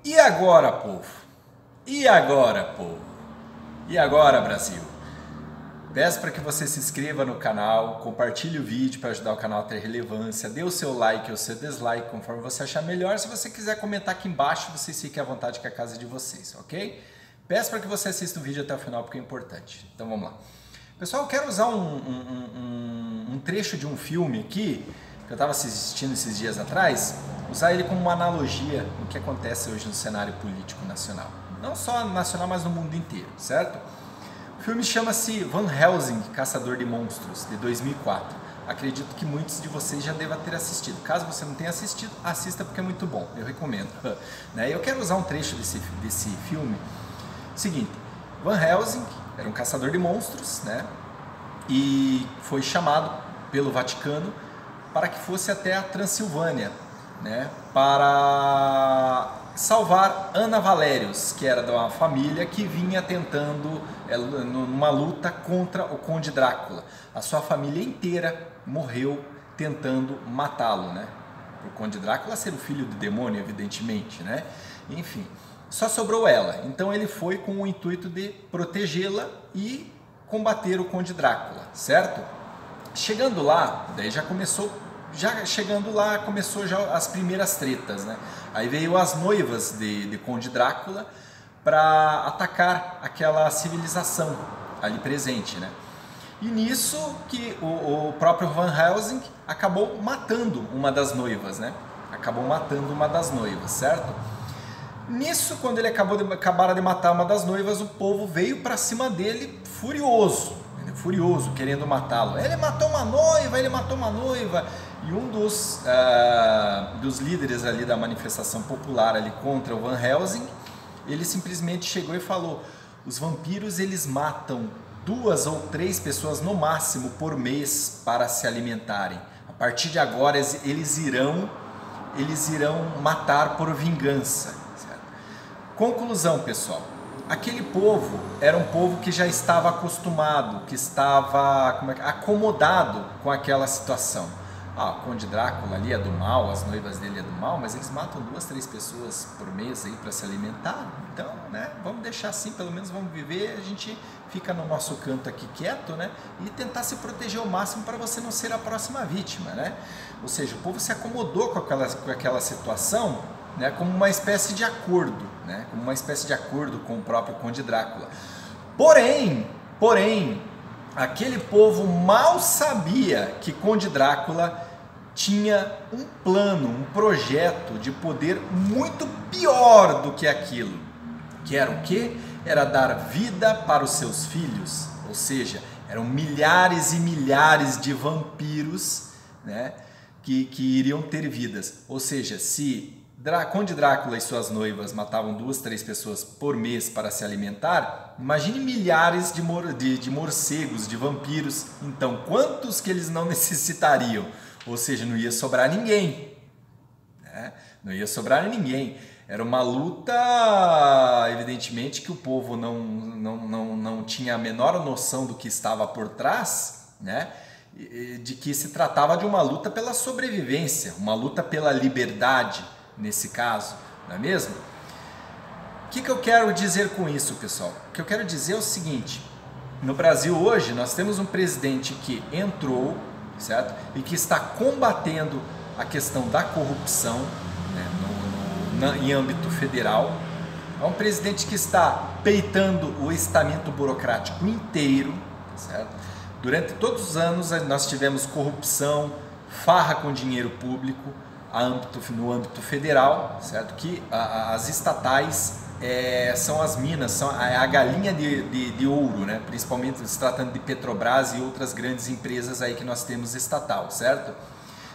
E agora, povo? E agora, povo? E agora, Brasil? Peço para que você se inscreva no canal, compartilhe o vídeo para ajudar o canal a ter relevância, dê o seu like ou o seu dislike conforme você achar melhor. Se você quiser comentar aqui embaixo, vocês fiquem à vontade que é a casa de vocês, ok? Peço para que você assista o vídeo até o final porque é importante. Então vamos lá. Pessoal, eu quero usar um trecho de um filme aqui, que eu estava assistindo esses dias atrás, usar ele como uma analogia no que acontece hoje no cenário político nacional. Não só nacional, mas no mundo inteiro, certo? O filme chama-se Van Helsing, Caçador de Monstros, de 2004. Acredito que muitos de vocês já devem ter assistido. Caso você não tenha assistido, assista porque é muito bom, eu recomendo. Eu quero usar um trecho desse filme. Seguinte, Van Helsing era um caçador de monstros, né? E foi chamado pelo Vaticano para que fosse até a Transilvânia, né? Para salvar Ana Valérius, que era de uma família que vinha tentando numa luta contra o Conde Drácula. A sua família inteira morreu tentando matá-lo, né? O Conde Drácula ser o filho do demônio, evidentemente, né? Enfim, só sobrou ela. Então ele foi com o intuito de protegê-la e combater o Conde Drácula, certo? Chegando lá, daí começou as primeiras tretas, né? Aí veio as noivas de Conde Drácula para atacar aquela civilização ali presente, né? E nisso que o próprio Van Helsing acabou matando uma das noivas, né? Acabou matando uma das noivas, certo? Nisso, quando ele acabaram de matar uma das noivas, o povo veio para cima dele furioso, querendo matá-lo. Ele matou uma noiva, e um dos líderes ali da manifestação popular ali contra o Van Helsing, ele simplesmente chegou e falou: os vampiros eles matam 2 ou 3 pessoas no máximo por mês para se alimentarem. A partir de agora eles irão matar por vingança. Conclusão, pessoal, aquele povo era um povo que já estava acostumado, que estava acomodado com aquela situação. O Conde Drácula ali é do mal, as noivas dele é do mal, mas eles matam 2, 3 pessoas por mês aí para se alimentar. Então, né, vamos deixar assim, pelo menos vamos viver, a gente fica no nosso canto aqui quieto, né, e tentar se proteger ao máximo para você não ser a próxima vítima, né? Ou seja, o povo se acomodou com aquela situação, né, como uma espécie de acordo, né, como uma espécie de acordo com o próprio Conde Drácula. Porém, aquele povo mal sabia que Conde Drácula tinha um plano, um projeto de poder muito pior do que aquilo. Que era o quê? Era dar vida para os seus filhos, ou seja, eram milhares e milhares de vampiros, né, que iriam ter vidas. Ou seja, se Conde Drácula e suas noivas matavam 2, 3 pessoas por mês para se alimentar, imagine milhares de morcegos, de vampiros. Então, quantos que eles não necessitariam? Ou seja, não ia sobrar ninguém, né? Não ia sobrar ninguém. Era uma luta, evidentemente, que o povo não tinha a menor noção do que estava por trás, né? De que se tratava de uma luta pela sobrevivência, uma luta pela liberdade, nesse caso, não é mesmo? O que eu quero dizer com isso, pessoal? O que eu quero dizer é o seguinte: no Brasil hoje nós temos um presidente que entrou, certo? E que está combatendo a questão da corrupção, né, em âmbito federal. É um presidente que está peitando o estamento burocrático inteiro, certo? Durante todos os anos nós tivemos corrupção, farra com dinheiro público, no âmbito federal, certo? Que as estatais são as minas, são a galinha de ouro, né? Principalmente se tratando de Petrobras e outras grandes empresas aí que nós temos estatal, certo?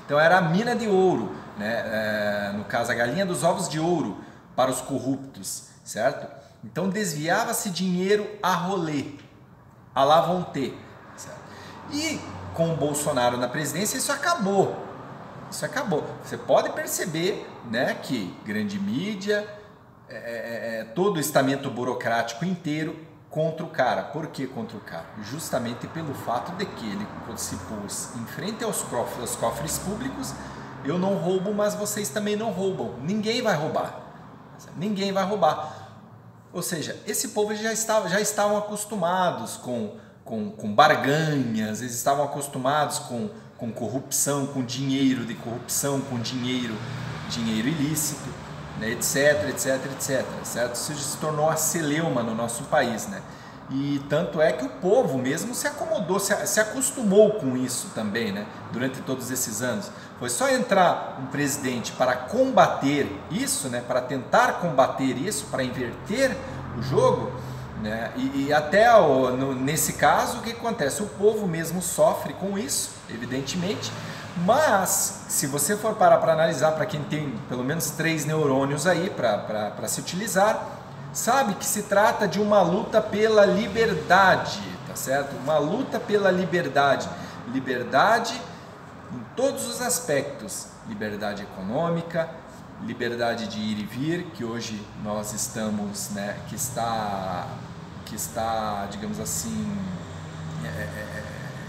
Então era a mina de ouro, né? No caso a galinha dos ovos de ouro para os corruptos, certo? Então desviava-se dinheiro a rolê, à la vontade, certo? E com o Bolsonaro na presidência isso acabou. Isso acabou. Você pode perceber, né, que grande mídia, todo o estamento burocrático inteiro contra o cara. Por que contra o cara? Justamente pelo fato de que ele se pôs em frente aos cofres públicos. Eu não roubo, mas vocês também não roubam. Ninguém vai roubar. Ninguém vai roubar. Ou seja, esse povo já estavam acostumados com barganhas, eles estavam acostumados com corrupção, com dinheiro de corrupção, com dinheiro ilícito, né, etc, certo? Isso se tornou a celeuma no nosso país, né? E tanto é que o povo mesmo se acomodou, se acostumou com isso também, né? Durante todos esses anos. Foi só entrar um presidente para combater isso, né? Para tentar combater isso, para inverter o jogo, né? E até nesse caso, o que acontece? O povo mesmo sofre com isso, evidentemente, mas se você for parar para analisar, para quem tem pelo menos 3 neurônios aí para se utilizar, sabe que se trata de uma luta pela liberdade, tá certo? Uma luta pela liberdade. Liberdade em todos os aspectos. Liberdade econômica, liberdade de ir e vir, que hoje nós estamos, né, que está, digamos assim,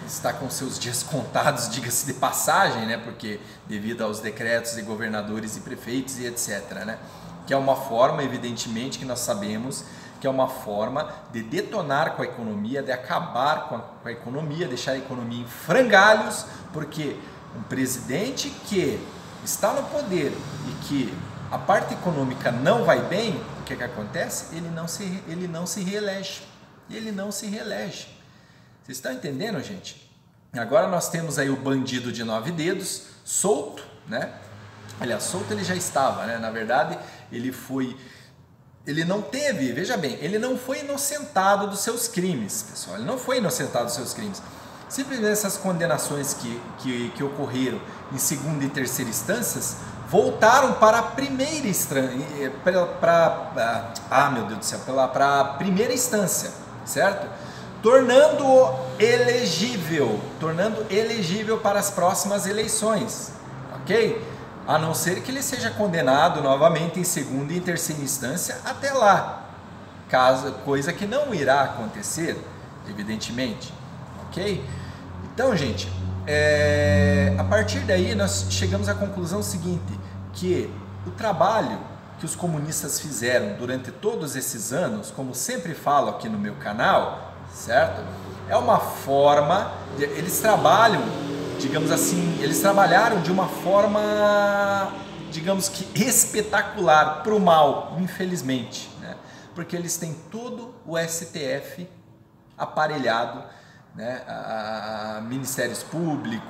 está com seus dias contados, diga-se de passagem, né, porque devido aos decretos de governadores e prefeitos e etc, né? Que é uma forma, evidentemente, que nós sabemos que é uma forma de detonar com a economia, de acabar com a economia, deixar a economia em frangalhos, porque um presidente que está no poder e que a parte econômica não vai bem, o que acontece? Ele não se reelege. Ele não se reelege. Vocês estão entendendo, gente? Agora nós temos aí o bandido de 9 dedos, solto, né? Aliás, solto ele já estava, né? Na verdade, ele não teve, veja bem, ele não foi inocentado dos seus crimes, pessoal. Ele não foi inocentado dos seus crimes. Simplesmente essas condenações que ocorreram em segunda e terceira instâncias voltaram para a primeira instância, para a primeira instância, certo? Tornando-o elegível para as próximas eleições, ok? A não ser que ele seja condenado novamente em segunda e em terceira instância até lá, coisa que não irá acontecer, evidentemente, ok? Então, gente, a partir daí nós chegamos à conclusão seguinte, que o trabalho que os comunistas fizeram durante todos esses anos, como sempre falo aqui no meu canal, certo? É uma forma, eles trabalham, digamos assim, eles trabalharam de uma forma, digamos que espetacular, para o mal, infelizmente, né? Porque eles têm todo o STF aparelhado, né? A ministérios públicos,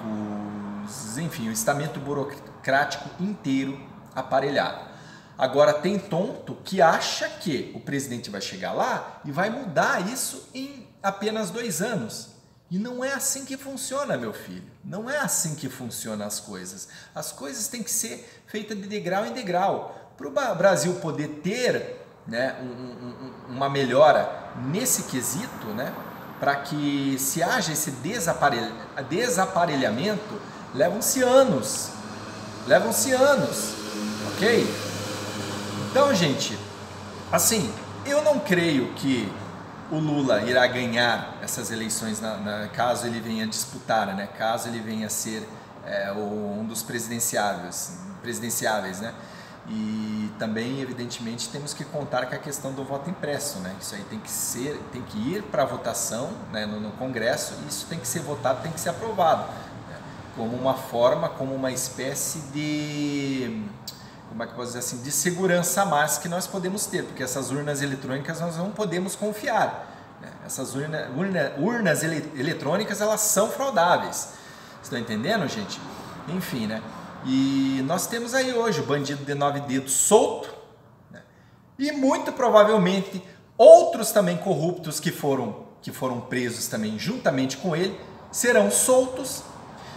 enfim, o estamento burocrático inteiro aparelhado. Agora tem tonto que acha que o presidente vai chegar lá e vai mudar isso em apenas 2 anos. E não é assim que funciona, meu filho. Não é assim que funcionam as coisas. As coisas têm que ser feitas de degrau em degrau. Para o Brasil poder ter, né, uma melhora nesse quesito, né, para que se haja esse desaparelhamento, levam-se anos, ok? Então, gente, assim, eu não creio que o Lula irá ganhar essas eleições caso ele venha disputar, né? Caso ele venha a ser um dos presidenciáveis, né? E também, evidentemente, temos que contar com a questão do voto impresso, né? Isso aí tem que ir para votação, né, no Congresso, e isso tem que ser votado, tem que ser aprovado, né? Como uma forma, como uma espécie de, como é que eu posso dizer assim, de segurança a mais que nós podemos ter, porque essas urnas eletrônicas nós não podemos confiar, né? Essas urnas eletrônicas, elas são fraudáveis. Estão entendendo, gente? Enfim, né? E nós temos aí hoje o bandido de 9 dedos solto, né? E muito provavelmente outros também corruptos que foram presos também juntamente com ele serão soltos.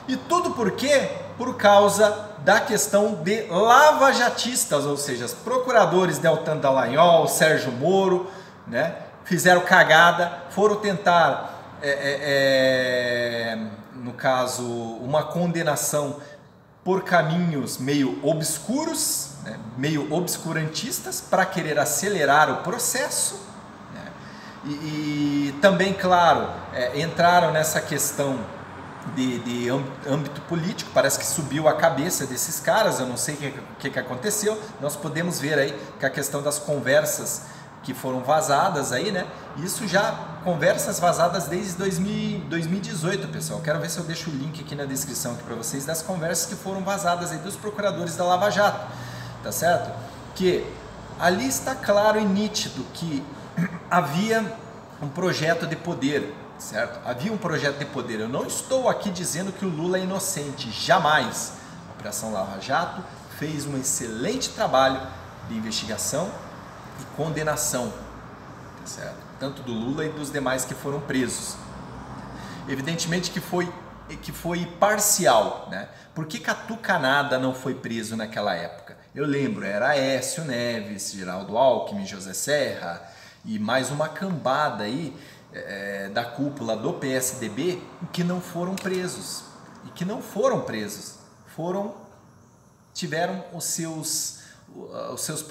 E tudo por quê? Por causa da questão de lavajatistas, ou seja, os procuradores Deltan Dallagnol, Sérgio Moro, né, fizeram cagada, foram tentar, no caso, uma condenação por caminhos meio obscuros, né, meio obscurantistas, para querer acelerar o processo, né, e também, claro, entraram nessa questão de âmbito político, parece que subiu a cabeça desses caras, eu não sei o que aconteceu. Nós podemos ver aí que a questão das conversas que foram vazadas aí, né? Isso já, conversas vazadas desde 2018, pessoal. Quero ver se eu deixo o link aqui na descrição aqui para vocês das conversas que foram vazadas aí dos procuradores da Lava Jato, tá certo? Que ali está claro e nítido que havia um projeto de poder, certo? Havia um projeto de poder. Eu não estou aqui dizendo que o Lula é inocente, jamais. A Operação Lava Jato fez um excelente trabalho de investigação e condenação, tá certo? Tanto do Lula e dos demais que foram presos. Evidentemente que foi parcial, né? Por que Catu Canada não foi preso naquela época? Eu lembro, era Aécio Neves, Geraldo Alckmin, José Serra e mais uma cambada aí da cúpula do PSDB que não foram presos. E que não foram presos, tiveram os seus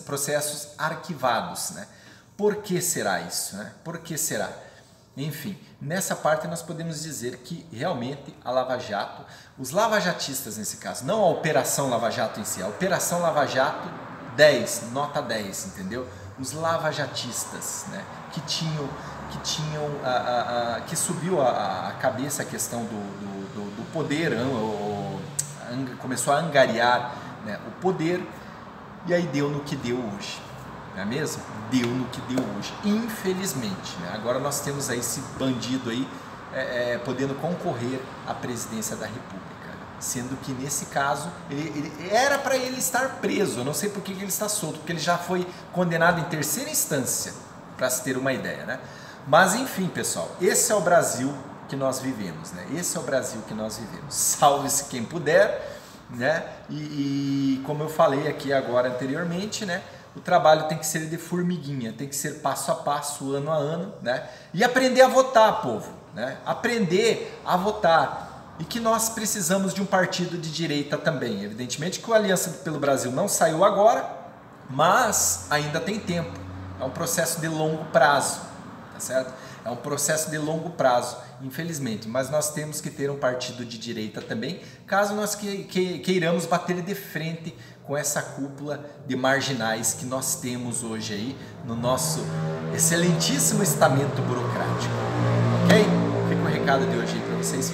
processos arquivados, né? Por que será isso, né? Por que será? Enfim, nessa parte nós podemos dizer que realmente a Lava Jato, os lavajatistas nesse caso, não a Operação Lava Jato em si, a Operação Lava Jato 10, nota 10, entendeu? Os lavajatistas, né? Que subiu a cabeça a questão do poder, começou a angariar, né, o poder, e aí deu no que deu hoje, não é mesmo? Deu no que deu hoje, infelizmente, né? Agora nós temos aí esse bandido aí podendo concorrer à presidência da República, sendo que nesse caso ele era para ele estar preso. Eu não sei por que ele está solto, porque ele já foi condenado em terceira instância, para se ter uma ideia, né? Mas enfim, pessoal, esse é o Brasil que nós vivemos, né? Esse é o Brasil que nós vivemos. Salve-se quem puder, né? E como eu falei aqui agora anteriormente, né? O trabalho tem que ser de formiguinha, tem que ser passo a passo, ano a ano, né? E aprender a votar, povo, né? Aprender a votar. E que nós precisamos de um partido de direita também. Evidentemente que o Aliança pelo Brasil não saiu agora, mas ainda tem tempo. É um processo de longo prazo, tá certo? É um processo de longo prazo, infelizmente, mas nós temos que ter um partido de direita também, caso nós queiramos bater de frente com essa cúpula de marginais que nós temos hoje aí no nosso excelentíssimo estamento burocrático, ok? Fica o recado de hoje aí para vocês.